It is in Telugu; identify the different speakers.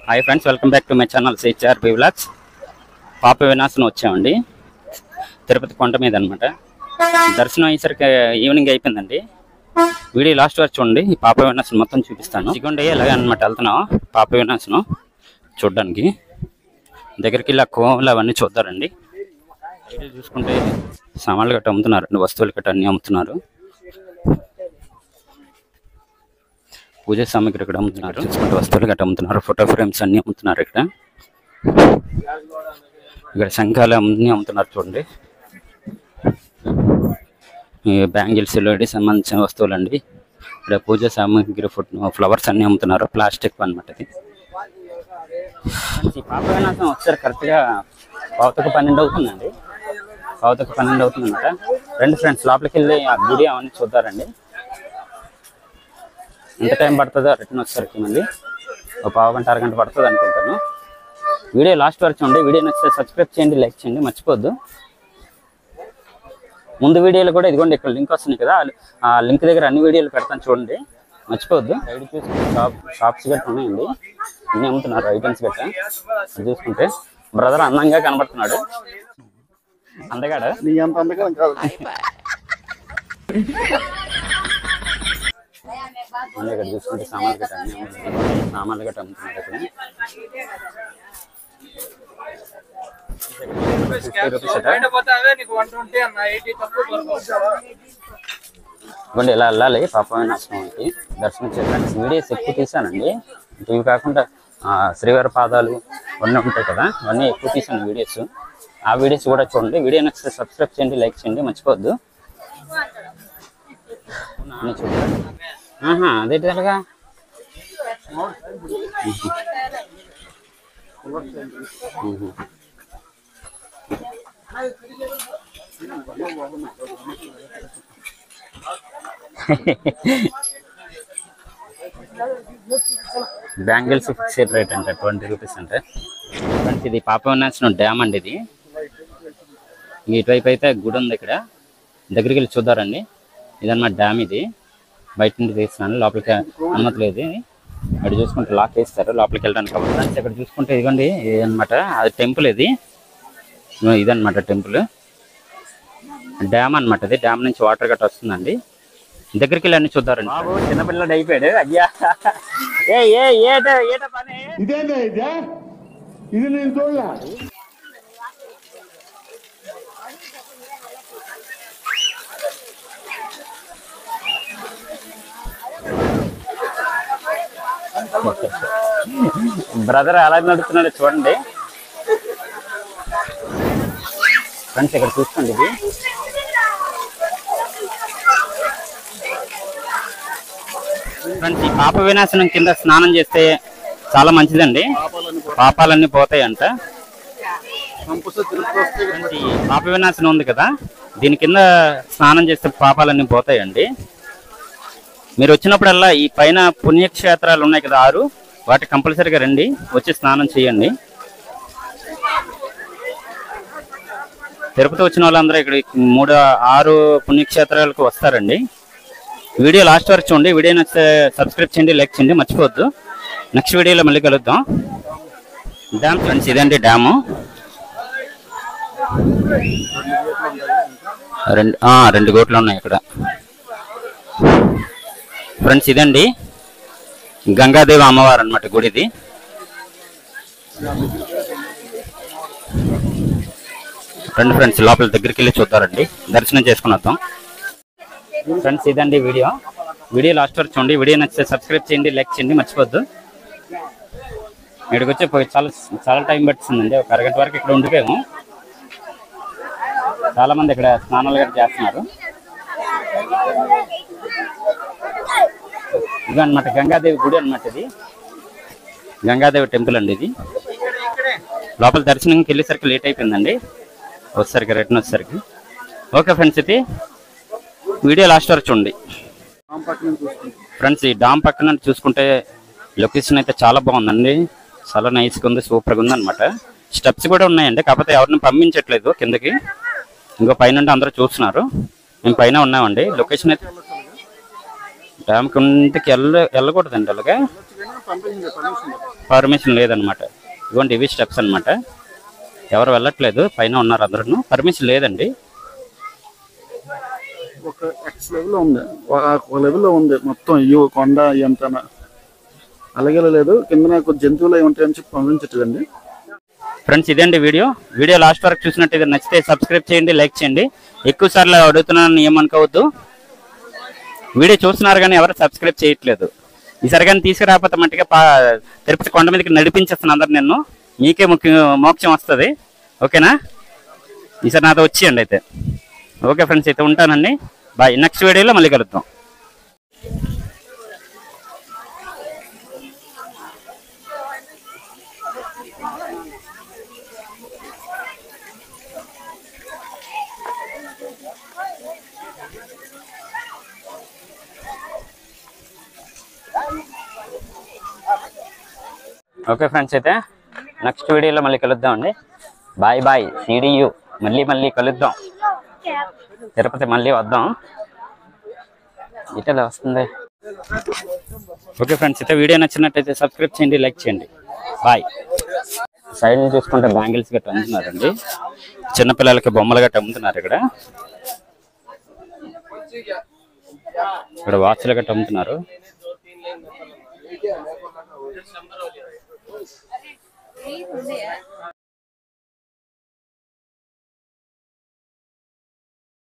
Speaker 1: High friends welcome back to my channel CHRP vlogs पाप विनाशనం వచ్చామండి తిరుపతి కొండ మీద అన్నమాట దర్శనం అయ్యేసరికి ఈవినింగ్ అయిపోయిందండి వీడియో లాస్ట్ వరకు చూడండి ఈ పాప వినాశనం మొత్తం చూపిస్తాను ఇగోండి ఇలాగే అన్నమాట వెళ్తున్నాం పాప వినాశనం చూడడానికి దగ్గరికి ఇలా కోవలు అవన్నీ చూద్దారండి వీడియో చూసుకుంటే సామాన్లు గట్ట అమ్ముతున్నారు వస్తువులు గట్ట అన్ని అమ్ముతున్నారు పూజ సామాగ్రి ఇక్కడ అమ్ముతున్నారు చూసుకుంటే వస్తువులు గట్ట అమ్ముతున్నారు ఫోటో ఫ్రేమ్స్ అన్ని అమ్ముతున్నారు ఇక్కడ శంఖాలు అన్ని అమ్ముతున్నారు చూడండి ఈ బ్యాంగిల్స్ లేడీస్ సంబంధించిన వస్తువులు అండి ఇక్కడ పూజ సామాగ్రి ఫ్లవర్స్ అన్ని అమ్ముతున్నారు ప్లాస్టిక్ అన్నమాట ఇది ఈ పాప వినాశనం వచ్చారు కరెక్ట్గా పావుతకు 12 అవుతుందండి పావుతకు 12 అవుతుందన్నమాట రెండు ఫ్రెండ్స్ లోపలికి వెళ్ళి ఆ గుడి అవన్నీ చూద్దారండి ఎంత టైం పడుతుందో రిటర్న్ వచ్చేసరికి మళ్ళీ ఒక పావు గంట అరగంట పడుతుంది అనుకుంటాను వీడియో లాస్ట్ వరకు చూడండి వీడియో నచ్చితే సబ్స్క్రైబ్ చేయండి లైక్ చేయండి మర్చిపోద్దు ముందు వీడియోలు కూడా ఇదిగోండి ఇక్కడ లింక్ వస్తుంది కదా ఆ లింక్ దగ్గర అన్ని వీడియోలు పెడతాను చూడండి మర్చిపోద్దు సైడ్ చూసుకుంటే షాప్స్ గట్రా ఉన్నాయండి అన్నీ అమ్ముతున్నారు ఐటమ్స్ గట్రా చూసుకుంటే బ్రదర్ అందంగా కనబడుతున్నాడు అందగాడు ఇక్కడ చూసుకుంటే సామాన్లు గట్ట అన్ని సామాన్లు గట్ట అమ్ముతున్నారు ఇక్కడ ఇలా వెళ్ళాలి పాప వినాశనంకి దర్శనం చేయడానికి వీడియోస్ ఎక్కువ తీసానండి ఇవి కాకుండా శ్రీవారి పాదాలు అన్నీ ఉంటాయి కదా అవన్నీ ఎక్కువ తీసాను వీడియోస్ ఆ వీడియోస్ కూడా చూడండి వీడియో నచ్చితే సబ్స్క్రైబ్ చేయండి లైక్ చేయండి మర్చిపోవద్దు చూడండి అదేంటి అలాగా బ్యాంగిల్స్ ఫిక్స్డ్ రేట్ అంటే 20 రూపీస్ అంటే ఇది పాప వినాశనం డ్యామ్ అండి ఇది ఇటువైపు అయితే గుడి ఉంది ఇక్కడ దగ్గరికి వెళ్ళి చూద్దారండి ఇదన్నమాట డ్యామ్ ఇది బయట నుండి తీస్తున్నాను లోపలికి అనుమతి లేదు అక్కడ చూసుకుంటే లాక్ వేస్తారు లోపలికి వెళ్ళడానికి అవ్వదు ఇక్కడ చూసుకుంటే ఇదిగోండి అనమాట అది టెంపుల్ ఇదన్నమాట టెంపుల్ డ్యామ్ అనమాట ఇది డ్యామ్ నుంచి వాటర్ గట్ట వస్తుందండి దగ్గరికి వెళ్ళి అన్ని చూద్దారండి బాబు చిన్నపిల్లడు అయిపోయాడు అయ్యా ఏట పని ఇది నేను చూడలే బ్రదర్ అలా నడుస్తున్నాడు చూడండి ఫ్రెండ్స్ ఇక్కడ చూసుకోండి ఇది ఫ్రెండ్స్ ఈ పాప వినాశనం కింద స్నానం చేస్తే చాలా మంచిదండి పాపాలన్నీ పోతాయంట ఈ పాప వినాశనం ఉంది కదా దీని కింద స్నానం చేస్తే పాపాలన్నీ పోతాయండి మీరు వచ్చినప్పుడల్లా ఈ పైన పుణ్యక్షేత్రాలు ఉన్నాయి కదా 6 వాటి కంపల్సరీగా రండి వచ్చి స్నానం చేయండి తిరుపతి వచ్చిన వాళ్ళందరూ ఇక్కడ 6 పుణ్యక్షేత్రాలకు వస్తారండి వీడియో లాస్ట్ వరకు చూడండి వీడియో నచ్చితే సబ్స్క్రైబ్ చేయండి లైక్ చేయండి మర్చిపోవద్దు నెక్స్ట్ వీడియోలో మళ్ళీ కలుద్దాం డ్యామ్ ఫ్రెండ్స్ ఇదండి డ్యాము రెండు గోట్లు ఉన్నాయి ఇక్కడ ఫ్రెండ్స్ ఇదండి గంగాదేవి అమ్మవారు అన్నమాట గుడిది ఫ్రెండ్స్ లోపల దగ్గరికి వెళ్ళి చూద్దారండి దర్శనం చేసుకుని వద్దాం ఫ్రెండ్స్ ఇదండి వీడియో లాస్ట్ వరకు చూడండి వీడియో నచ్చితే సబ్స్క్రైబ్ చేయండి లైక్ చేయండి మర్చిపోద్దు ఇక్కడికి వచ్చి చాలా టైం పడుతుందండి ఒక అరగంట వరకు ఇక్కడ ఉండిపోయాము చాలా మంది ఇక్కడ స్నానాలు గట్రా చేస్తున్నారు ఇది అనమాట గంగాదేవి గుడి అనమాట ఇది గంగాదేవి టెంపుల్ అండి ఇది లోపల దర్శనంకి వెళ్ళేసరికి లేట్ అయిపోయిందండి వచ్చేసరికి రిటర్న్ వచ్చేసరికి ఓకే ఫ్రెండ్స్ ఇది వీడియో లాస్ట్ వరకు చూడండి ఫ్రెండ్స్ ఈ డామ్ పక్కన చూసుకుంటే లొకేషన్ అయితే చాలా బాగుందండి చాలా నైస్గా ఉంది సూపర్గా ఉంది అనమాట స్టెప్స్ కూడా ఉన్నాయండి కాకపోతే ఎవరిని పంపించట్లేదు కిందకి ఇంకో పైన అందరూ చూస్తున్నారు మేము పైన ఉన్నామండి లొకేషన్ అయితే డ్యామ్ కిందకి వెళ్ళకూడదండి అలాగే, పర్మిషన్ లేదనమాట. ఇదిగోండి ఇవి స్టెప్స్ అనమాట. ఎవరు వెళ్ళట్లేదు, పైన ఉన్నారు అందరూ. పర్మిషన్ లేదండి.
Speaker 2: ఒక ఎక్స్ లెవెల్లో ఉంది, ఒక లెవెల్లో ఉంది మొత్తం. అయ్యో కొండ ఎంత అలాగే లేదు, కింద నాకు జంతువులు అవి ఉంటాయని చెప్పి పంపించట్లేదండి.
Speaker 1: ఫ్రెండ్స్ ఇదేంటి వీడియో లాస్ట్ వరకు చూసినట్టు నచ్చితే సబ్స్క్రైబ్ చేయండి, లైక్ చేయండి. ఎక్కువ సార్లు అడుగుతున్నాను ఏమనుకోవద్దు. వీడియో చూస్తున్నారు కానీ ఎవరు సబ్స్క్రైబ్ చేయట్లేదు. ఈసారి కానీ తీసుకురాకపోతే మట్టిగా తిరుపతి కొండ మీదకి నడిపించేస్తాను అందరు. నేను మీకే మోక్షం వస్తుంది. ఓకేనా? ఈసారి నాతో వచ్చేయండి అయితే. ఓకే ఫ్రెండ్స్, అయితే ఉంటానండి. బాయ్. నెక్స్ట్ వీడియోలో మళ్ళీ కలుద్దాం. ఓకే ఫ్రెండ్స్, అయితే నెక్స్ట్ వీడియోలో మళ్ళీ కలుద్దామండి. Bye bye. సిడియు. మళ్ళీ కలుద్దాం. తిరుపతి మళ్ళీ వద్దాం. ఇటలా వస్తుంది. ఓకే ఫ్రెండ్స్, అయితే వీడియో నచ్చినట్టయితే సబ్స్క్రైబ్ చేయండి, లైక్ చేయండి. బాయ్. సైడ్ నుంచి చూసుకుంటే బ్యాంగిల్స్ గట్రా అమ్ముతున్నారండి. చిన్నపిల్లలకి బొమ్మలు గట్రా అమ్ముతున్నారు. ఇక్కడ వాచ్లు గట్రా అమ్ముతున్నారు.